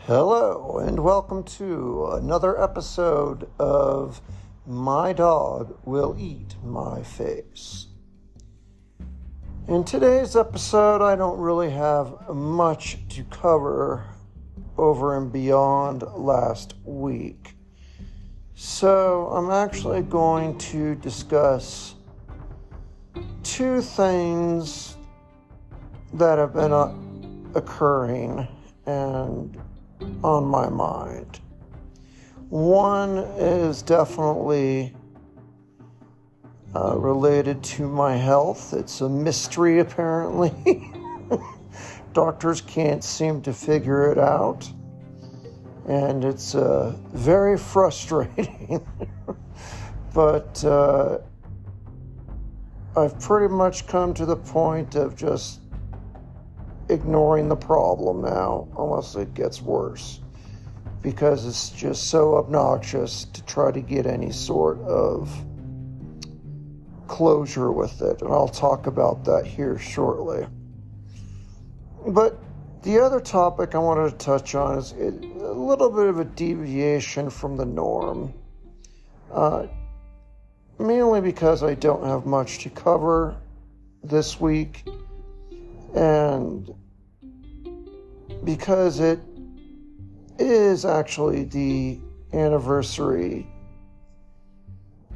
Hello, and welcome to another episode of My Dog Will Eat My Face. In today's episode, I don't really have much to cover over and beyond last week. So I'm actually going to discuss two things that have been occurring and on my mind. One is definitely related to my health. It's a mystery, apparently. Doctors can't seem to figure it out, and it's very frustrating. But I've pretty much come to the point of just ignoring the problem now, unless it gets worse, because it's just so obnoxious to try to get any sort of closure with it, and I'll talk about that here shortly. But the other topic I wanted to touch on is a little bit of a deviation from the norm, mainly because I don't have much to cover this week, and because it is actually the anniversary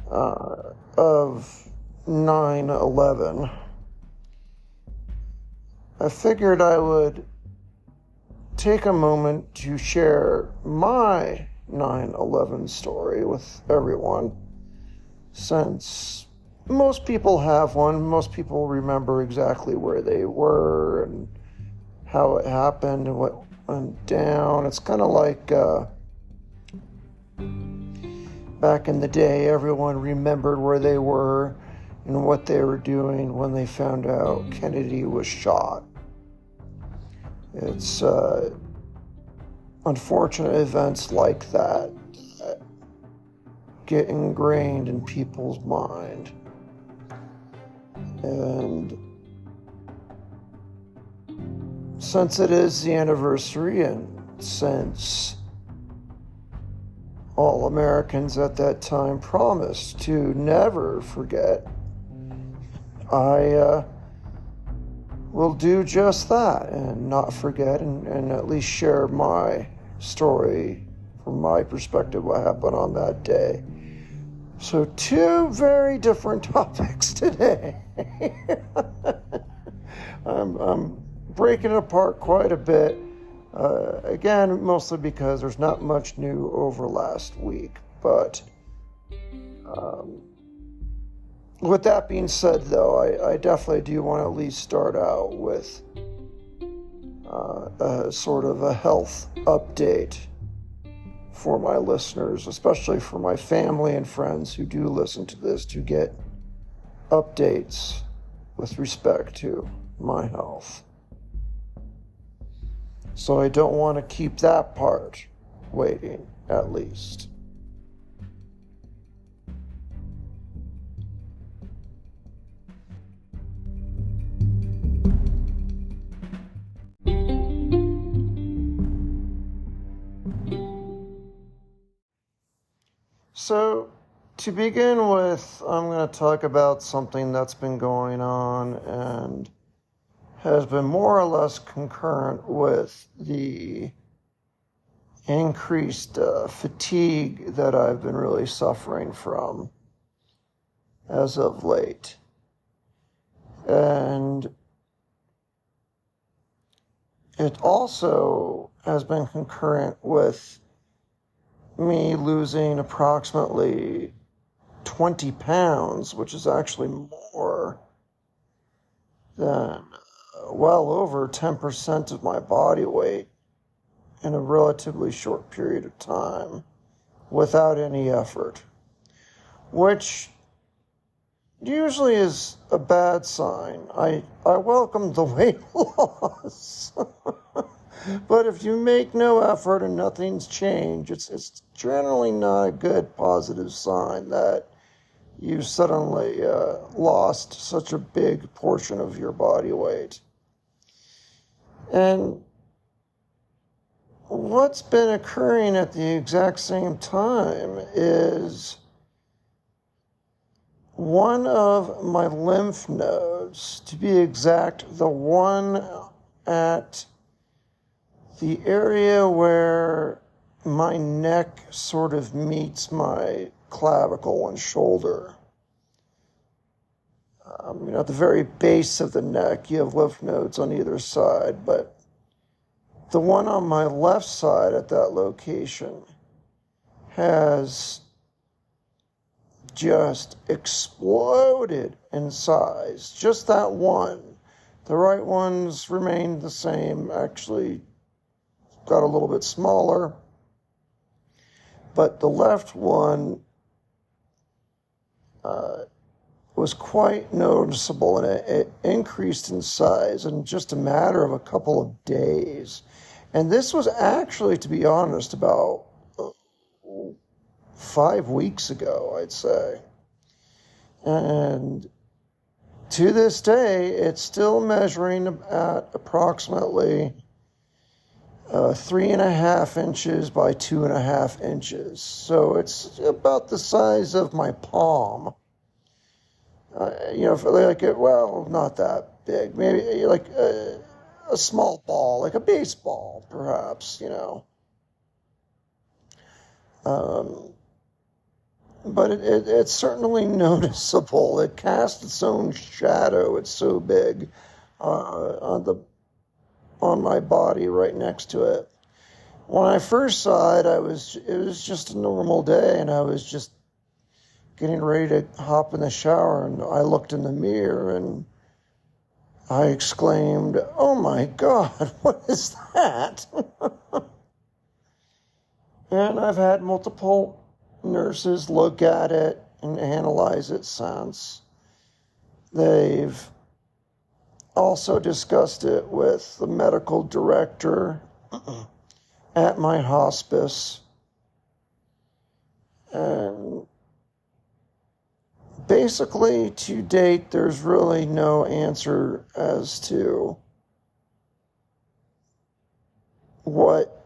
of 9/11, I figured I would take a moment to share my 9/11 story with everyone, since most people have one. Most people remember exactly where they were and how it happened and what went down. It's kind of like back in the day, everyone remembered where they were and what they were doing when they found out Kennedy was shot. It's unfortunate events like that get ingrained in people's mind. And since it is the anniversary, and since all Americans at that time promised to never forget, I will do just that and not forget, and at least share my story from my perspective, what happened on that day. So two very different topics today. I'm breaking it apart quite a bit. Again, mostly because there's not much new over last week. But with that being said, though, I definitely do want to at least start out with a sort of a health update for my listeners, especially for my family and friends who do listen to this, to get updates with respect to my health. So I don't want to keep that part waiting, at least. So, to begin with, I'm going to talk about something that's been going on and has been more or less concurrent with the increased fatigue that I've been really suffering from as of late. And it also has been concurrent with me losing approximately 20 pounds, which is actually more than well over 10% of my body weight in a relatively short period of time without any effort, which usually is a bad sign. I welcome the weight loss. But if you make no effort and nothing's changed, it's generally not a good positive sign that you suddenly lost such a big portion of your body weight. And what's been occurring at the exact same time is one of my lymph nodes, to be exact, the one at the area where my neck sort of meets my clavicle and shoulder. At the very base of the neck, you have lymph nodes on either side, but the one on my left side at that location has just exploded in size. Just that one. The right ones remained the same, actually got a little bit smaller. But the left one was quite noticeable, and it increased in size in just a matter of a couple of days. And this was actually, to be honest, about 5 weeks ago, I'd say. And to this day, it's still measuring at approximately 3.5 inches by 2.5 inches. So it's about the size of my palm. Well, not that big. Maybe like a small ball, like a baseball, perhaps, But it's certainly noticeable. It casts its own shadow. It's so big on my body right next to it. When I first saw it, it was just a normal day, and I was just getting ready to hop in the shower, and I looked in the mirror and I exclaimed, "Oh my God, what is that?" And I've had multiple nurses look at it and analyze it since. They've also discussed it with the medical director at my hospice. And basically, to date, there's really no answer as to what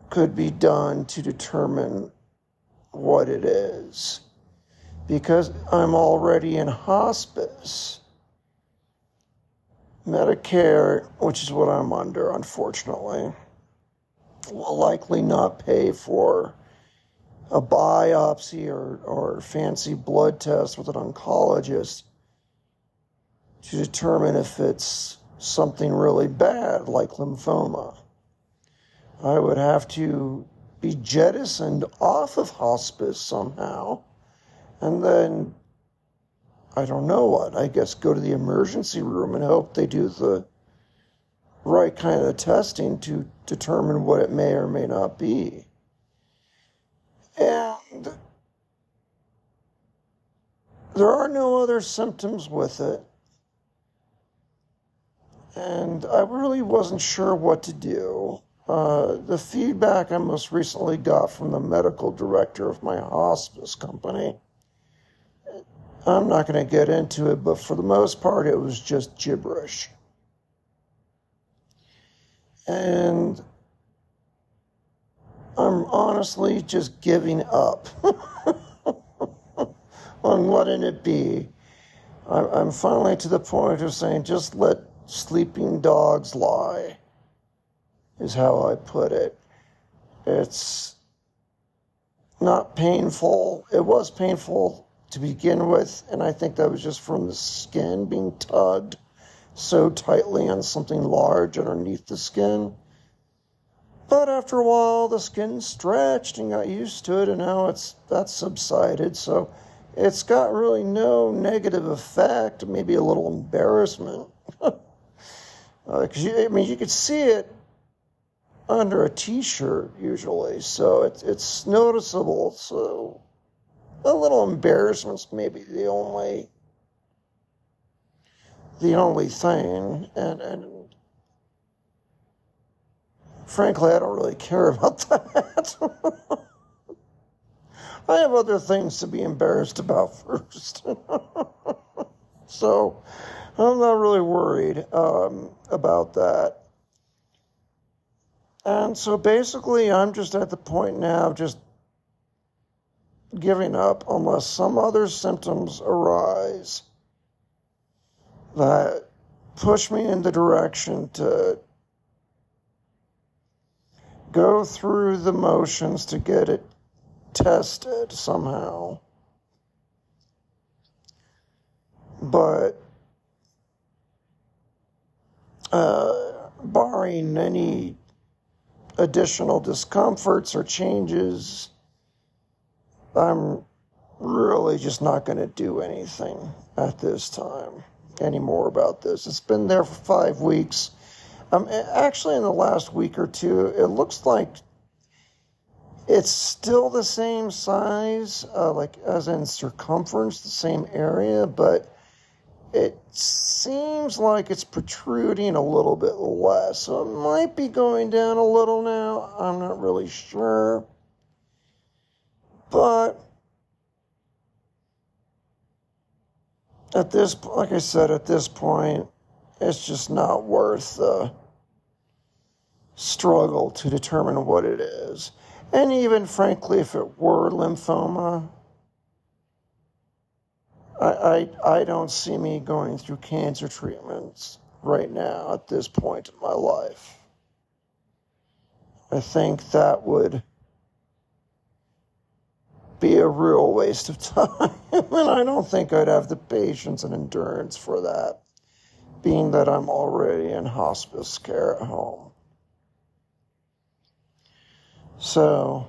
could be done to determine what it is. Because I'm already in hospice, Medicare, which is what I'm under, unfortunately, will likely not pay for a biopsy or fancy blood test with an oncologist to determine if it's something really bad like lymphoma. I would have to be jettisoned off of hospice somehow, and then, I don't know what, I guess go to the emergency room and hope they do the right kind of testing to determine what it may or may not be. And there are no other symptoms with it. And I really wasn't sure what to do. The feedback I most recently got from the medical director of my hospice company, I'm not going to get into it, but for the most part, it was just gibberish. And I'm honestly just giving up on letting it be. I'm finally to the point of saying, just let sleeping dogs lie, is how I put it. It's not painful. It was painful to begin with, and I think that was just from the skin being tugged so tightly on something large underneath the skin. But after a while, the skin stretched and got used to it, and now that's subsided. So it's got really no negative effect, maybe a little embarrassment. Because you could see it under a t-shirt usually, so it's noticeable. So a little embarrassment's maybe the only thing, and frankly, I don't really care about that. I have other things to be embarrassed about first. So I'm not really worried about that. And so basically, I'm just at the point now of just giving up unless some other symptoms arise that push me in the direction to go through the motions to get it tested somehow. But barring any additional discomforts or changes, I'm really just not going to do anything at this time anymore about this. It's been there for 5 weeks. Actually, in the last week or two, it looks like it's still the same size, like as in circumference, the same area, but it seems like it's protruding a little bit less. So it might be going down a little now. I'm not really sure. But like I said, at this point, it's just not worth the struggle to determine what it is. And even frankly, if it were lymphoma, I don't see me going through cancer treatments right now at this point in my life. I think that would be a real waste of time, and I don't think I'd have the patience and endurance for that, being that I'm already in hospice care at home. So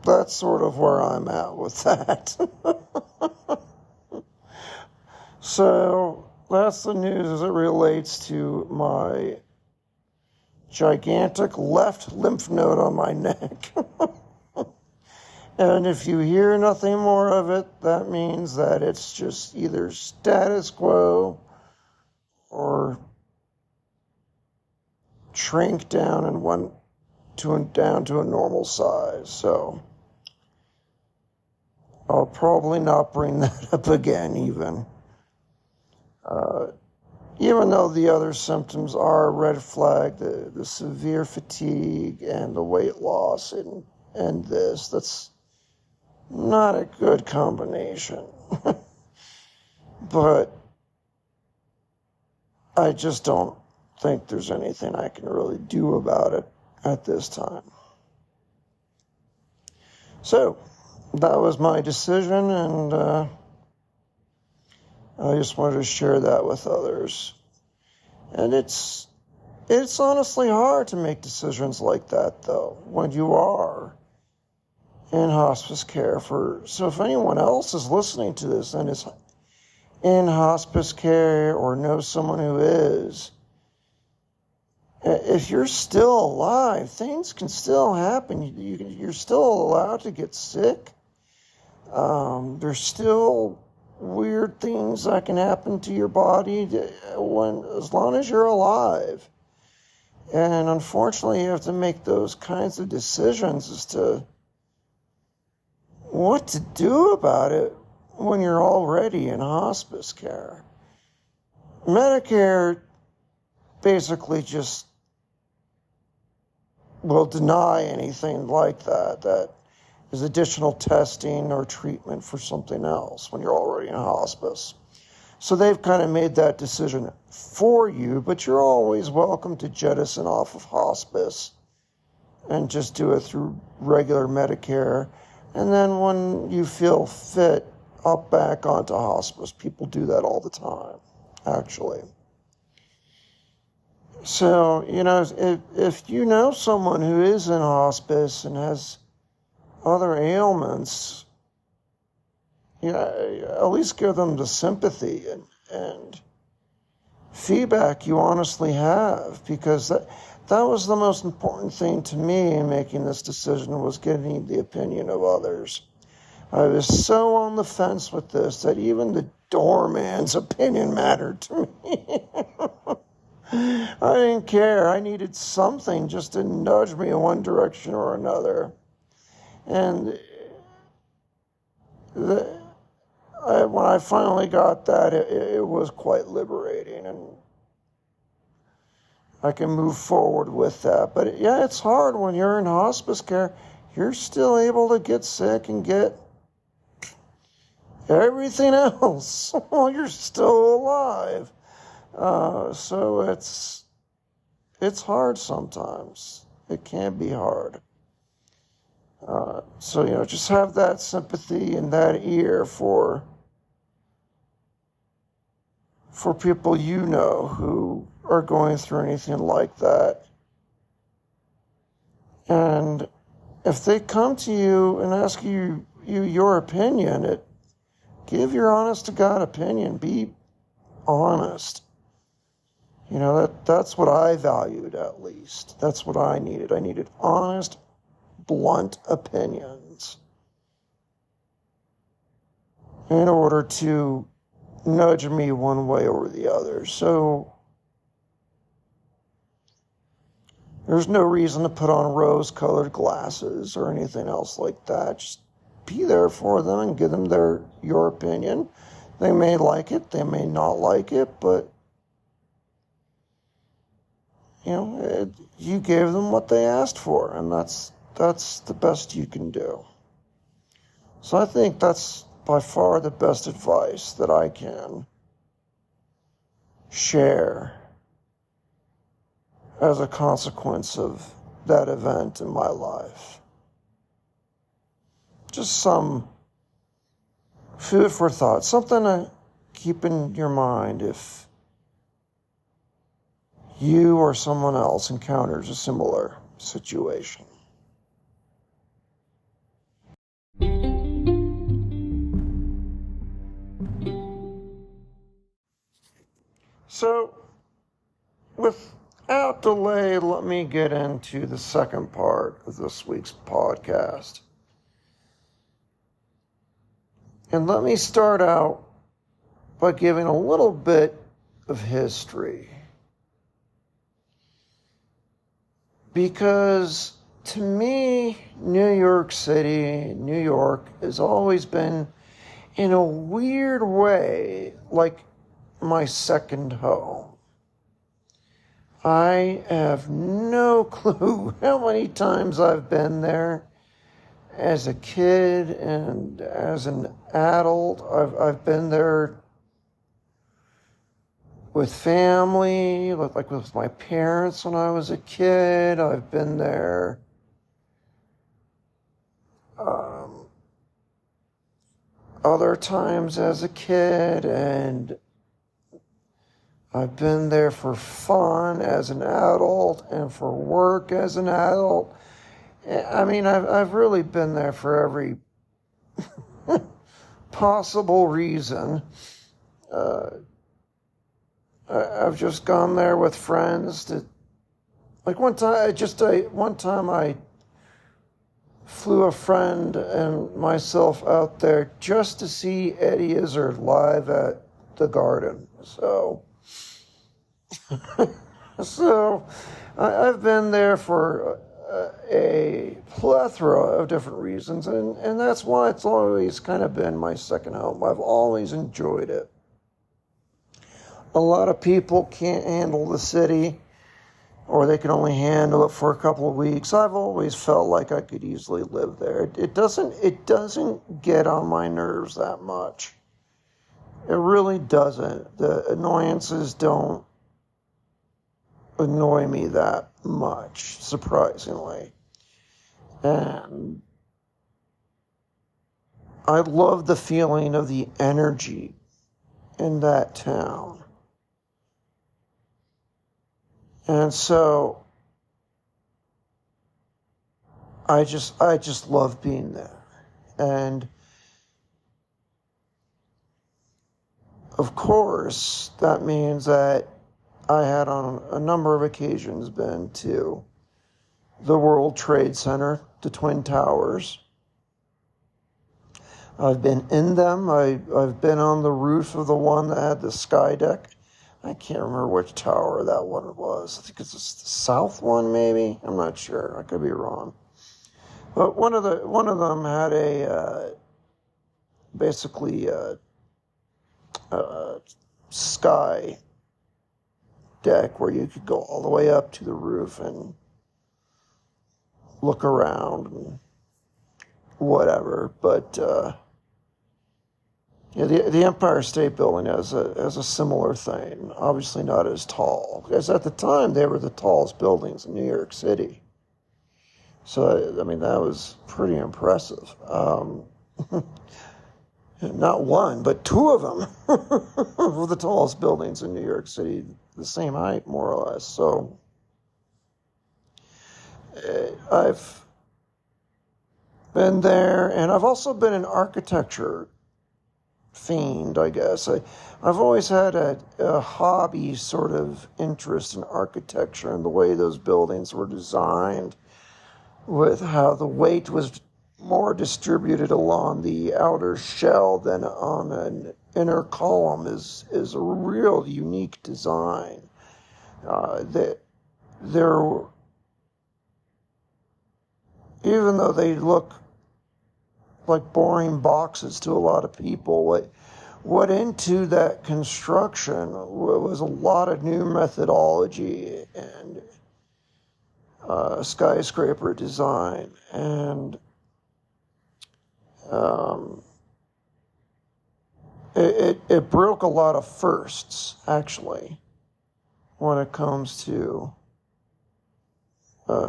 that's sort of where I'm at with that. So that's the news as it relates to my gigantic left lymph node on my neck. And if you hear nothing more of it, that means that it's just either status quo or shrank down and went down to a normal size. So I'll probably not bring that up again even though the other symptoms are a red flag, the severe fatigue and the weight loss and that's not a good combination. But I just don't think there's anything I can really do about it at this time. So that was my decision, and I just wanted to share that with others. And it's honestly hard to make decisions like that, though, when you are in hospice care. So if anyone else is listening to this and is in hospice care or knows someone who is, if you're still alive, things can still happen. You're still allowed to get sick. There's still weird things that can happen to your body as long as you're alive. And unfortunately, you have to make those kinds of decisions as to what to do about it when you're already in hospice care. Medicare basically just will deny anything like that is additional testing or treatment for something else when you're already in hospice. So they've kind of made that decision for you, but you're always welcome to jettison off of hospice and just do it through regular Medicare. And then when you feel fit, up back onto hospice. People do that all the time, actually. So, if you know someone who is in hospice and has other ailments, at least give them the sympathy and feedback you honestly have, because that was the most important thing to me in making this decision, was getting the opinion of others. I was so on the fence with this that even the doorman's opinion mattered to me. I didn't care. I needed something just to nudge me in one direction or another. And when I finally got that, it was quite liberating. And I can move forward with that. But yeah, it's hard when you're in hospice care. You're still able to get sick and get everything else while you're still alive. So it's hard sometimes. It can be hard. So, just have that sympathy and that ear for people who are going through anything like that. And if they come to you and ask you your opinion, give your honest to God opinion. Be honest. That's what I valued, at least. That's what I needed. I needed honest, blunt opinions in order to nudge me one way or the other. So there's no reason to put on rose-colored glasses or anything else like that. Just be there for them and give them your opinion. They may like it, they may not like it, but you gave them what they asked for, and that's the best you can do. So I think that's by far the best advice that I can share as a consequence of that event in my life. Just some food for thought, something to keep in your mind if you or someone else encounters a similar situation. So, without delay, let me get into the second part of this week's podcast. And let me start out by giving a little bit of history. Because to me, New York City, New York, has always been, in a weird way, like my second home. I have no clue how many times I've been there as a kid and as an adult. I've been there with family, like with my parents when I was a kid. I've been there other times as a kid, and I've been there for fun as an adult and for work as an adult. I mean, I've really been there for every possible reason. I've just gone there with friends one time I flew a friend and myself out there just to see Eddie Izzard live at the Garden. So I've been there for a plethora of different reasons, and that's why it's always kind of been my second home. I've always enjoyed it. A lot of people can't handle the city, or they can only handle it for a couple of weeks. I've always felt like I could easily live there. It doesn't get on my nerves that much. It really doesn't. The annoyances don't annoy me that much, surprisingly. And I love the feeling of the energy in that town. And so I just love being there. And of course, that means that I had on a number of occasions been to the World Trade Center, the Twin Towers. I've been in them. I've been on the roof of the one that had the sky deck. I can't remember which tower that one was. I think it's the south one, maybe. I'm not sure. I could be wrong. But one of them had a basically sky deck where you could go all the way up to the roof and look around and whatever. But yeah, the Empire State Building has a similar thing. Obviously not as tall, because at the time they were the tallest buildings in New York City. So I mean that was pretty impressive. Not one, but two of them were the tallest buildings in New York City, the same height more or less. So I've been there, and I've also been an architecture fiend, I guess. I've always had a hobby sort of interest in architecture and the way those buildings were designed, with how the weight was more distributed along the outer shell than on an inner column is a real unique design. That they're, even though they look like boring boxes to a lot of people, what into that construction was a lot of new methodology and skyscraper design, and it broke a lot of firsts, actually, when it comes to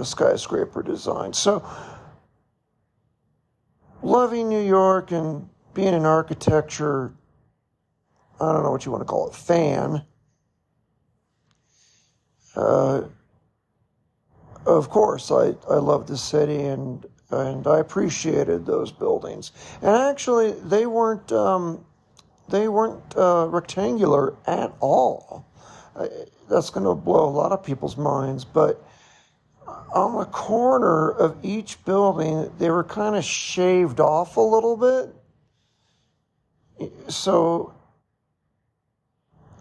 skyscraper design. So, loving New York and being an architecture, I don't know what you want to call it, fan, of course, I love the city, and I appreciated those buildings. And actually, they weren't rectangular at all. That's going to blow a lot of people's minds, but on the corner of each building, they were kind of shaved off a little bit. So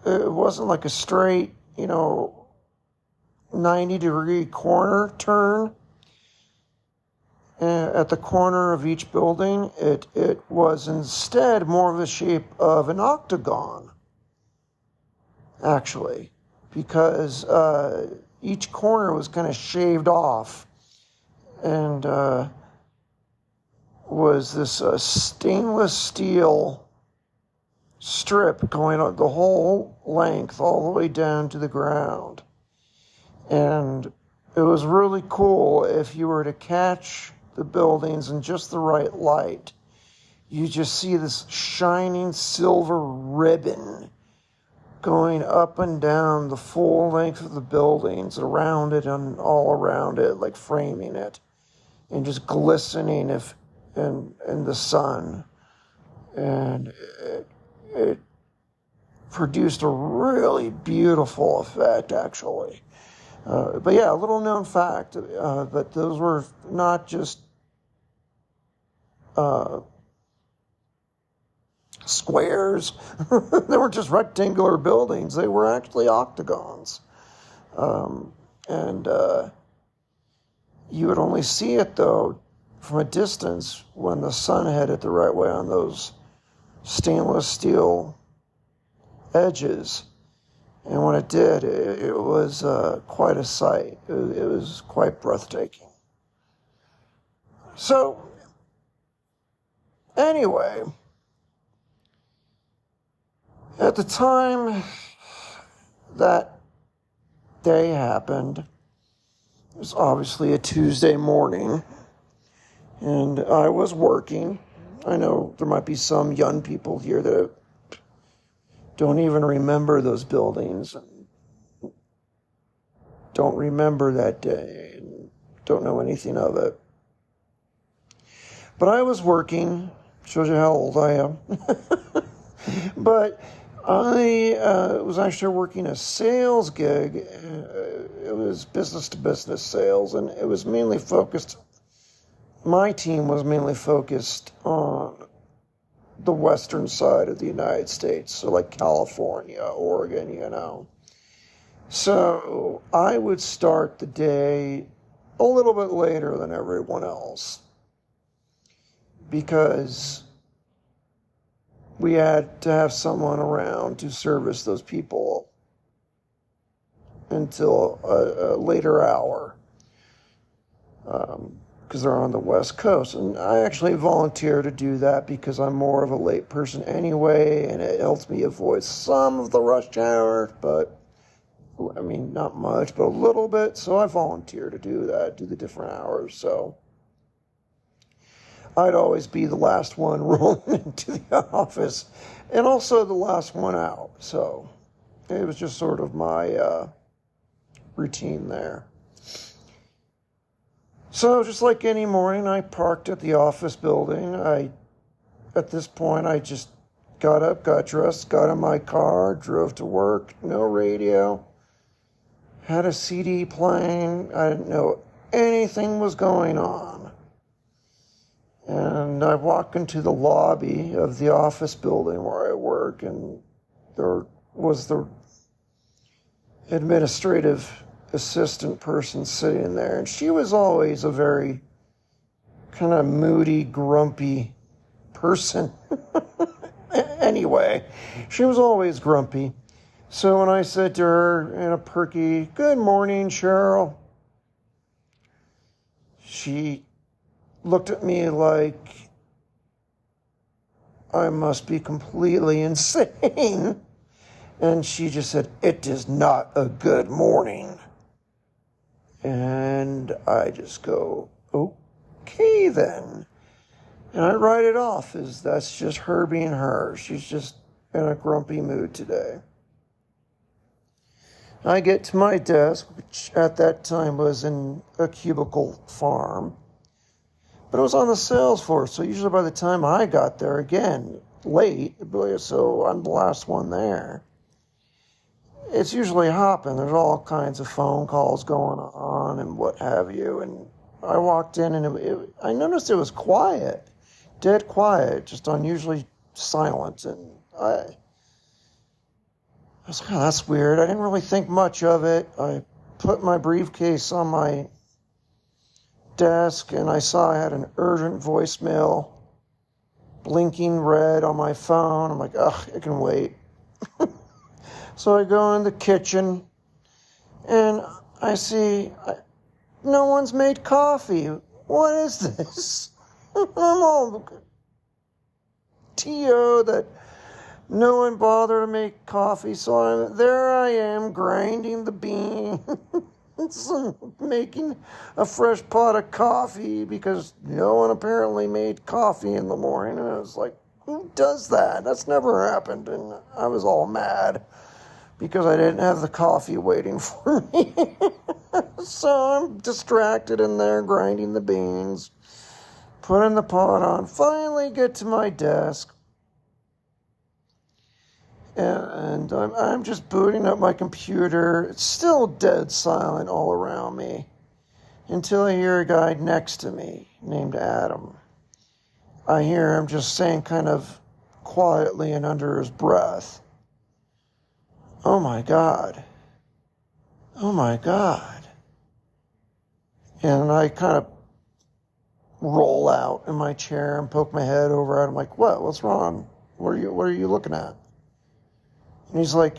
it wasn't like a straight, 90-degree corner turn. At the corner of each building, it was instead more of the shape of an octagon, actually, because each corner was kind of shaved off, and was this stainless steel strip going on the whole length, all the way down to the ground. And it was really cool if you were to catch the buildings in just the right light. You just see this shining silver ribbon going up and down the full length of the buildings, around it and all around it, like framing it, and just glistening in the sun. And it produced a really beautiful effect, actually. But yeah, a little known fact, that those were not just squares. They weren't just rectangular buildings. They were actually octagons. And you would only see it, though, from a distance when the sun headed the right way on those stainless steel edges. And when it did, it was quite a sight. It was quite breathtaking. So, anyway, at the time that day happened, it was obviously a Tuesday morning, and I was working. I know there might be some young people here that don't even remember those buildings, and don't remember that day, and don't know anything of it. But I was working, shows you how old I am. But I was actually working a sales gig. It was business-to-business sales, and it was mainly focused, my team was mainly focused on the western side of the United States, so like California, Oregon, So I would start the day a little bit later than everyone else, because we had to have someone around to service those people until a later hour, because they're on the West Coast. And I actually volunteer to do that because I'm more of a late person anyway, and it helps me avoid some of the rush hour, but, I mean, not much, but a little bit. So I volunteer to do that, do the different hours. So I'd always be the last one rolling into the office and also the last one out. So it was just sort of my routine there. So just like any morning, I parked at the office building. At this point, I just got up, got dressed, got in my car, drove to work, no radio, had a CD playing. I didn't know anything was going on. And I walk into the lobby of the office building where I work, and there was the administrative assistant person sitting there, and she was always a very kind of moody, grumpy person. Anyway, she was always grumpy. So when I said to her in a perky, "Good morning, Cheryl," she looked at me like I must be completely insane. And she just said, "It is not a good morning." And I just go, "Okay then." And I write it off as that's just her being her. She's just in a grumpy mood today. I get to my desk, which at that time was in a cubicle farm. But it was on the sales floor, so usually by the time I got there, again, late, so I'm the last one there. It's usually hopping. There's all kinds of phone calls going on and what have you. And I walked in and I noticed it was quiet, dead quiet, just unusually silent. And I was like, "Oh, that's weird." I didn't really think much of it. I put my briefcase on my desk and I saw I had an urgent voicemail blinking red on my phone. I'm like, "Ugh, it can wait." So I go in the kitchen, and I see no one's made coffee. What is this? I'm all TO that no one bothered to make coffee. So there I am grinding the beans, making a fresh pot of coffee because no one apparently made coffee in the morning. And I was like, who does that? That's never happened. And I was all mad because I didn't have the coffee waiting for me. So I'm distracted in there grinding the beans, putting the pot on, finally get to my desk. And I'm just booting up my computer. It's still dead silent all around me until I hear a guy next to me named Adam. I hear him just saying kind of quietly and under his breath, "Oh my God. Oh my God." And I kind of roll out in my chair and poke my head over at him like, What's wrong? What are you looking at?" And he's like,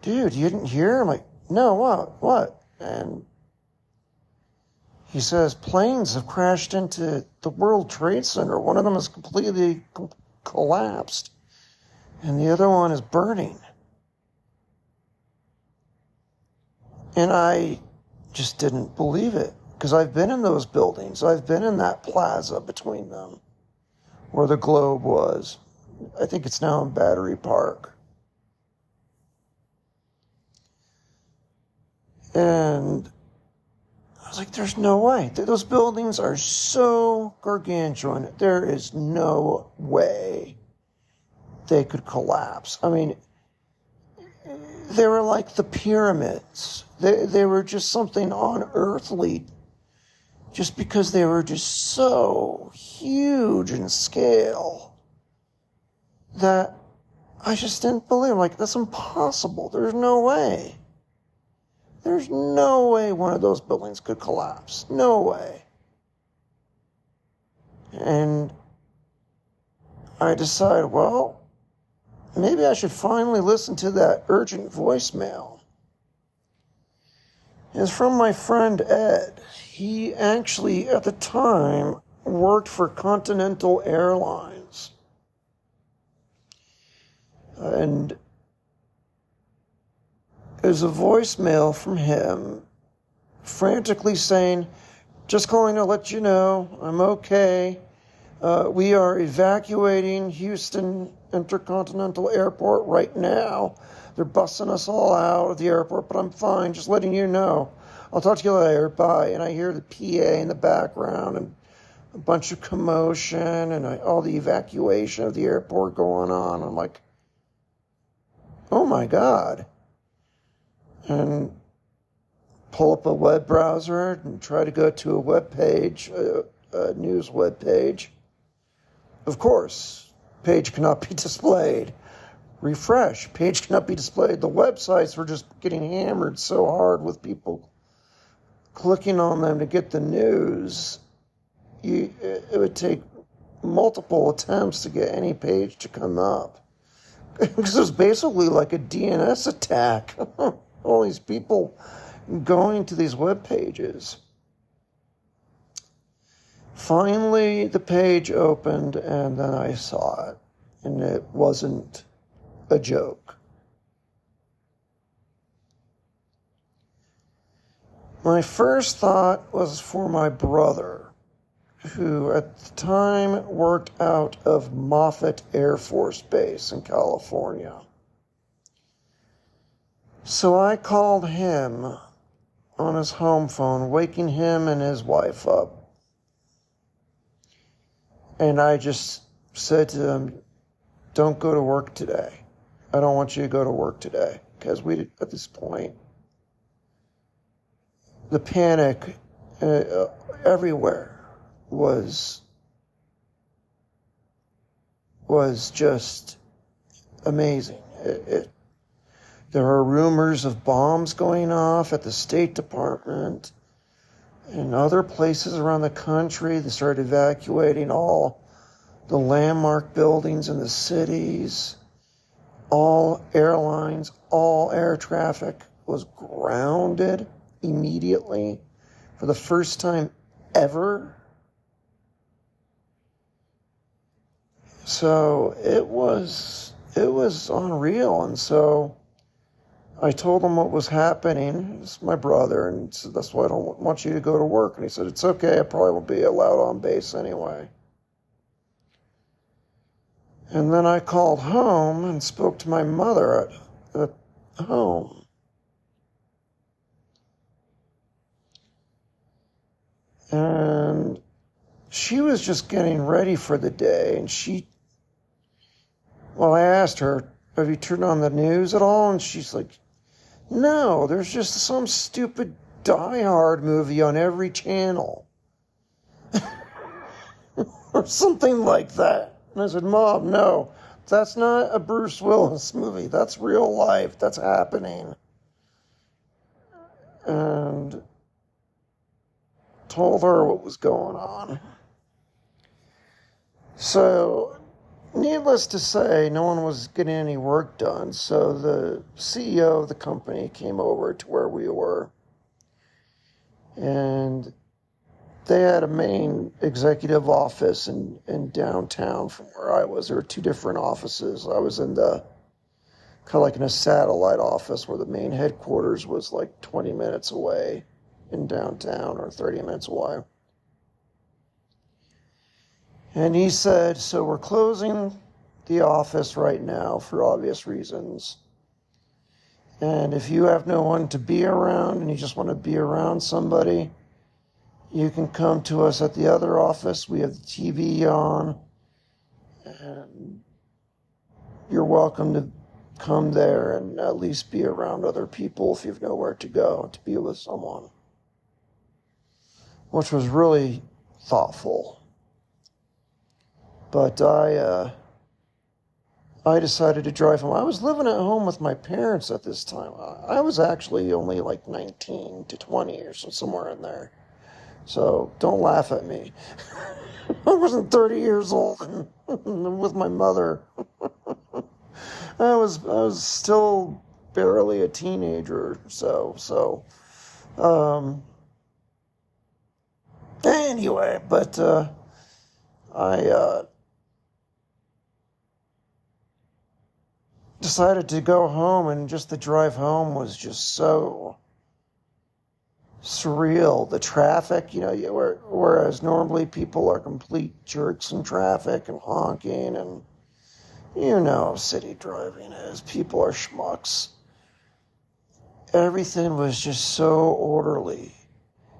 "Dude, you didn't hear?" I'm like, "No, what?" And he says, "Planes have crashed into the World Trade Center. One of them is completely collapsed, and the other one is burning." And I just didn't believe it, because I've been in those buildings. I've been in that plaza between them where the Globe was. I think it's now in Battery Park. And I was like, there's no way. Those buildings are so gargantuan. There is no way they could collapse. I mean, they were like the pyramids. They were just something unearthly, just because they were just so huge in scale that I just didn't believe. Like, that's impossible. There's no way. There's no way one of those buildings could collapse. No way. And I decided, well, maybe I should finally listen to that urgent voicemail. is from my friend Ed. He actually, at the time, worked for Continental Airlines. And there's a voicemail from him frantically saying, just calling to let you know I'm okay. We are evacuating Houston Intercontinental Airport right now. They're busting us all out of the airport, but I'm fine. Just letting you know. I'll talk to you later. Bye. And I hear the PA in the background and a bunch of commotion and all the evacuation of the airport going on. I'm like, oh my God. And pull up a web browser and try to go to a web page, a news web page. Of course, page cannot be displayed. Refresh, page cannot be displayed. The websites were just getting hammered so hard with people clicking on them to get the news. It would take multiple attempts to get any page to come up. Because it was basically like a DNS attack. All these people going to these web pages. Finally, the page opened, and then I saw it, and it wasn't a joke. My first thought was for my brother, who at the time worked out of Moffett Air Force Base in California. So I called him on his home phone, waking him and his wife up. And I just said to them, don't go to work today. I don't want you to go to work today. Because at this point, the panic everywhere was just amazing. There were rumors of bombs going off at the State Department and other places around the country. They started evacuating all the landmark buildings in the cities. All airlines, all air traffic was grounded immediately for the first time ever. So it was unreal. And so I told him what was happening. It's my brother, and he said, that's why I don't want you to go to work. And he said, it's okay, I probably won't be allowed on base anyway. And then I called home and spoke to my mother at home. And she was just getting ready for the day, and I asked her, have you turned on the news at all? And she's like, no, there's just some stupid Die Hard movie on every channel. Or something like that. And I said, Mom, no, that's not a Bruce Willis movie. That's real life. That's happening. And told her what was going on. So, needless to say, no one was getting any work done, so the CEO of the company came over to where we were. And they had a main executive office in downtown from where I was. There were two different offices. I was in the kind of like in a satellite office where the main headquarters was like 20 minutes away in downtown, or 30 minutes away. And he said, so we're closing the office right now for obvious reasons. And if you have no one to be around and you just want to be around somebody, you can come to us at the other office. We have the TV on. And you're welcome to come there and at least be around other people if you have nowhere to go, to be with someone. Which was really thoughtful. But I decided to drive home. I was living at home with my parents at this time. I was actually only like 19 to 20 or so, somewhere in there. So don't laugh at me. I wasn't 30 years old and with my mother. I was still barely a teenager. So Um, anyway, but I decided to go home, and just the drive home was just so surreal. The traffic, whereas normally people are complete jerks in traffic and honking, and city driving is. People are schmucks. Everything was just so orderly.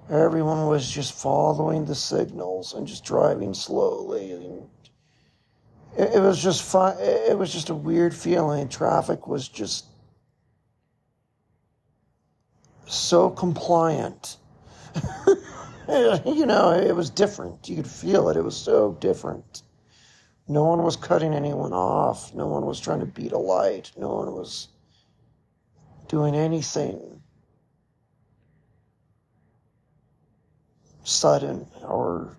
Everyone was just following the signals and just driving slowly. And it was just fun. It was just a weird feeling. Traffic was just so compliant. It was different. You could feel it. It was so different. No one was cutting anyone off. No one was trying to beat a light. No one was doing anything sudden or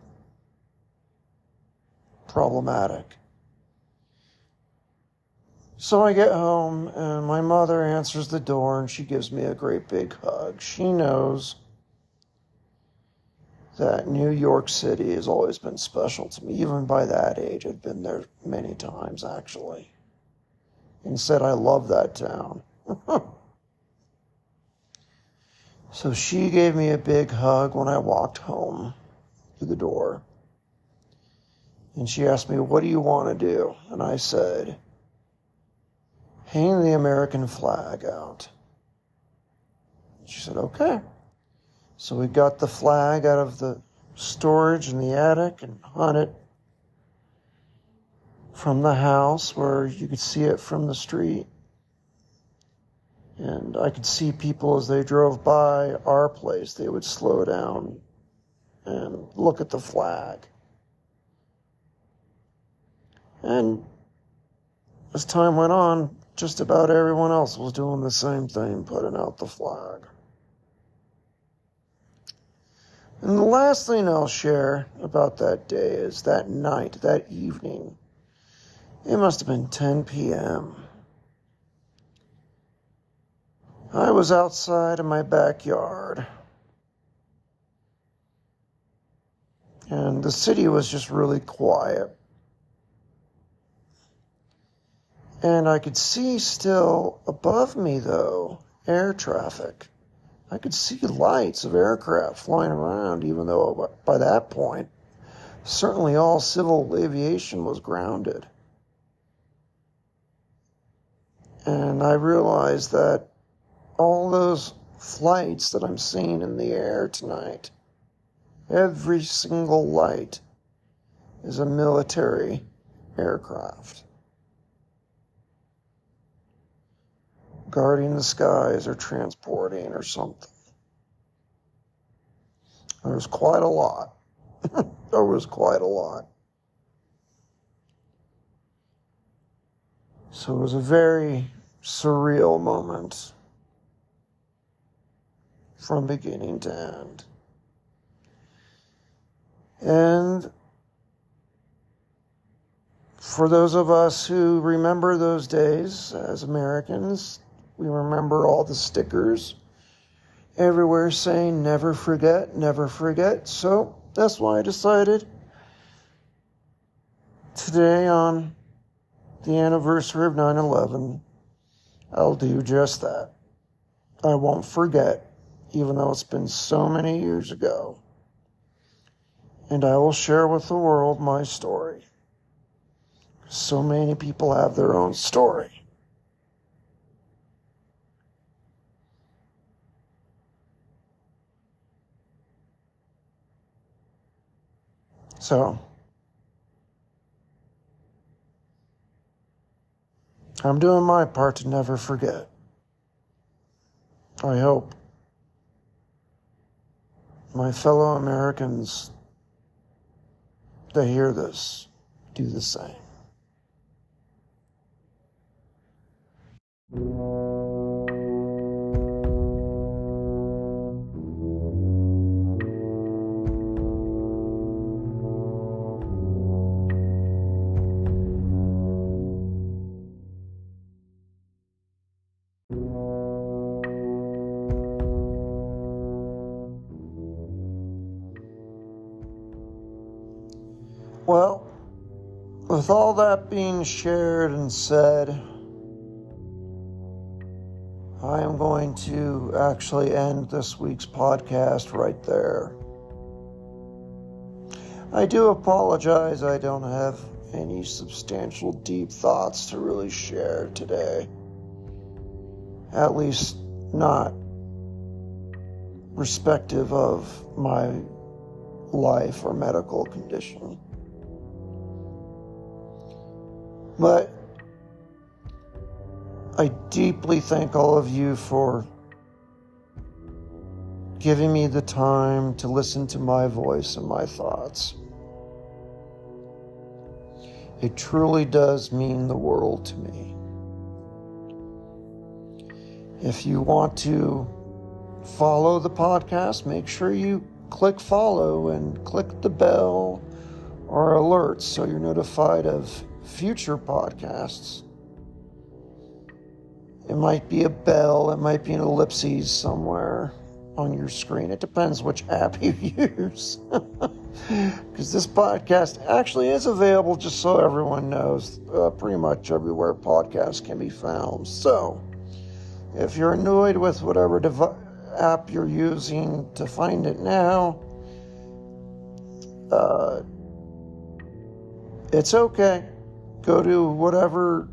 problematic. So I get home, and my mother answers the door, and she gives me a great big hug. She knows that New York City has always been special to me. Even by that age, I'd been there many times, actually, and said I love that town. So she gave me a big hug when I walked home through the door. And she asked me, "What do you want to do?" And I said, "Hang the American flag out." She said, "Okay." So we got the flag out of the storage in the attic and hung it from the house where you could see it from the street. And I could see people as they drove by our place, they would slow down and look at the flag. And as time went on, just about everyone else was doing the same thing, putting out the flag. And the last thing I'll share about that day is that night, that evening. It must have been 10 p.m. I was outside in my backyard, and the city was just really quiet. And I could see still above me, though, air traffic. I could see lights of aircraft flying around, even though by that point, certainly all civil aviation was grounded. And I realized that all those flights that I'm seeing in the air tonight, every single light is a military aircraft guarding the skies or transporting or something. There was quite a lot. There was quite a lot. So it was a very surreal moment from beginning to end. And for those of us who remember those days as Americans, we remember all the stickers everywhere saying never forget, never forget. So that's why I decided today, on the anniversary of 9/11, I'll do just that. I won't forget, even though it's been so many years ago. And I will share with the world my story. So many people have their own story. So, I'm doing my part to never forget. I hope my fellow Americans that hear this do the same. Well, with all that being shared and said, I am going to actually end this week's podcast right there. I do apologize I don't have any substantial deep thoughts to really share today. At least not respective of my life or medical condition. But I deeply thank all of you for giving me the time to listen to my voice and my thoughts. It truly does mean the world to me. If you want to follow the podcast, make sure you click follow and click the bell or alerts so you're notified of future podcasts. It might be a bell, it might be an ellipses somewhere on your screen. It depends which app you use. Because this podcast actually is available, just so everyone knows, pretty much everywhere podcasts can be found. So, if you're annoyed with whatever app you're using to find it now, it's okay. Go to whatever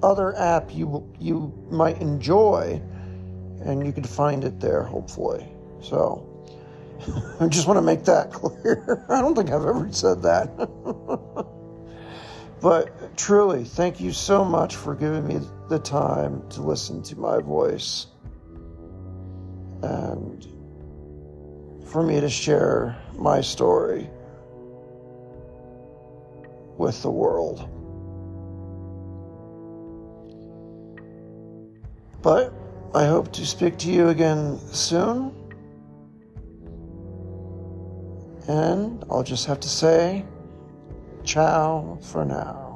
other app you might enjoy, and you can find it there, hopefully. So, I just want to make that clear. I don't think I've ever said that. But truly, thank you so much for giving me the time to listen to my voice and for me to share my story with the world. But I hope to speak to you again soon. And I'll just have to say, ciao for now.